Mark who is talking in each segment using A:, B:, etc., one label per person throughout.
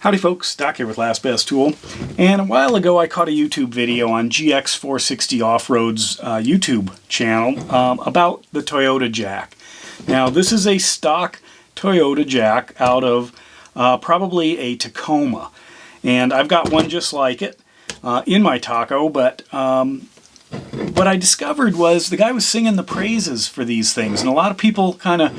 A: Howdy folks, Doc here with Last Best Tool, and a while ago I caught a YouTube video on GX460 Off-Road's YouTube channel about the Toyota jack. Now this is a stock Toyota jack out of probably a Tacoma, and I've got one just like it in my taco, but what I discovered was the guy was singing the praises for these things, and a lot of people kind of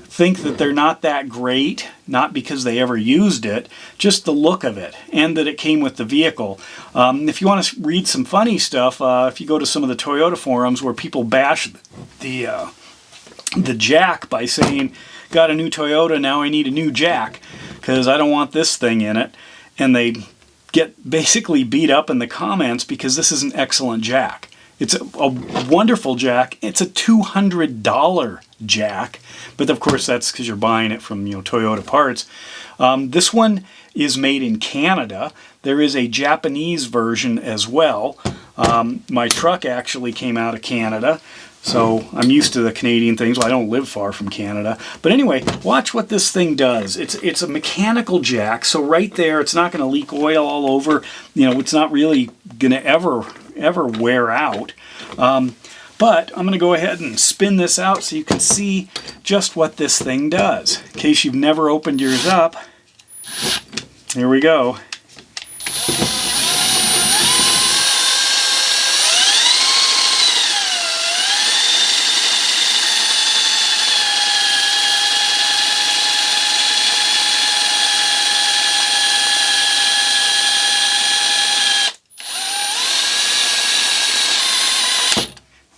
A: think that they're not that great, not because they ever used it, just the look of it, and that it came with the vehicle. If you want to read some funny stuff, if you go to some of the Toyota forums where people bash the jack by saying, got a new Toyota, now I need a new jack, because I don't want this thing in it, and they get basically beat up in the comments because this is an excellent jack. It's a wonderful jack. It's a $200 jack, but of course that's because you're buying it from Toyota parts. This one is made in Canada. There is a Japanese version as well. My truck actually came out of Canada, so I'm used to the Canadian things. Well, I don't live far from Canada. But anyway, watch what this thing does. It's a mechanical jack, so right there it's not going to leak oil all over. It's not really going to ever wear out. But I'm going to go ahead and spin this out so you can see just what this thing does. In case you've never opened yours up, here we go.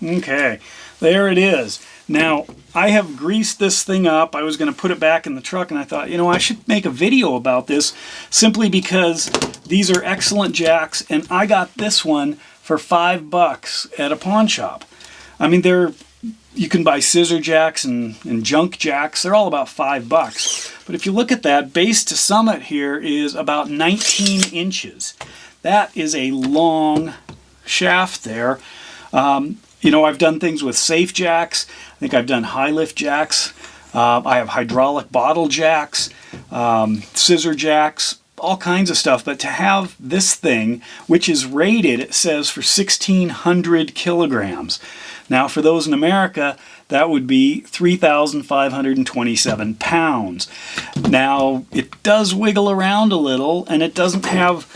A: Okay, there it is. Now, I have greased this thing up. I was going to put it back in the truck, and I thought, I should make a video about this simply because these are excellent jacks, and I got this one for $5 at a pawn shop. I mean, you can buy scissor jacks and junk jacks. They're all about $5. But if you look at that, base to summit here is about 19 inches. That is a long shaft there. I've done things with safe jacks. I think I've done high lift jacks. I have hydraulic bottle jacks, scissor jacks, all kinds of stuff. But to have this thing, which is rated, it says for 1,600 kilograms. Now for those in America, that would be 3,527 pounds. Now it does wiggle around a little, and it doesn't have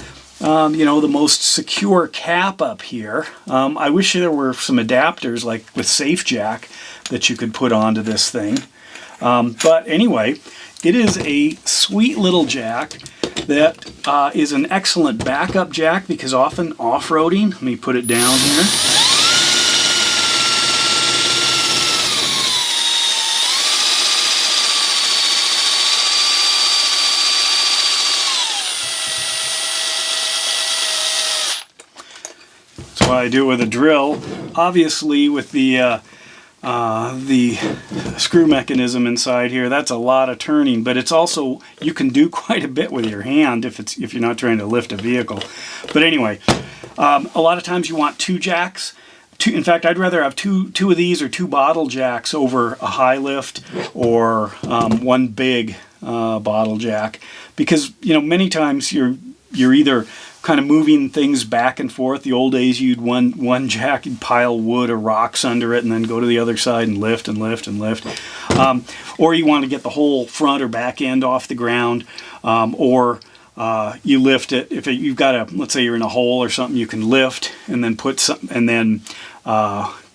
A: the most secure cap up here. I wish there were some adapters like with Safe Jack that you could put onto this thing. But anyway, it is a sweet little jack that is an excellent backup jack because often off-roading, let me put it down here. What I do with a drill, obviously with the screw mechanism inside here, that's a lot of turning, but it's also, you can do quite a bit with your hand if you're not trying to lift a vehicle. But anyway, a lot of times you want two jacks. In fact, I'd rather have two of these or two bottle jacks over a high lift or one big bottle jack, because many times you're either kind of moving things back and forth. The old days, you'd one jack, you'd pile wood or rocks under it and then go to the other side and lift and lift and lift. Or you want to get the whole front or back end off the ground, or you lift it. If you've got let's say you're in a hole or something, you can lift and then put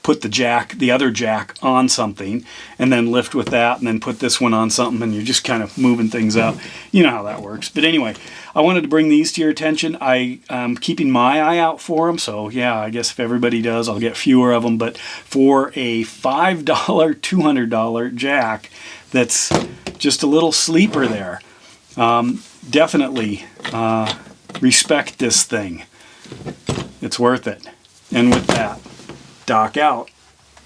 A: put the other jack on something, and then lift with that, and then put this one on something, and you're just kind of moving things up. You know how that works. But anyway, I wanted to bring these to your attention. I'm keeping my eye out for them, so yeah, I guess if everybody does, I'll get fewer of them. But for a $5, $200 jack, that's just a little sleeper there. Definitely respect this thing. It's worth it. And with that, Doc out.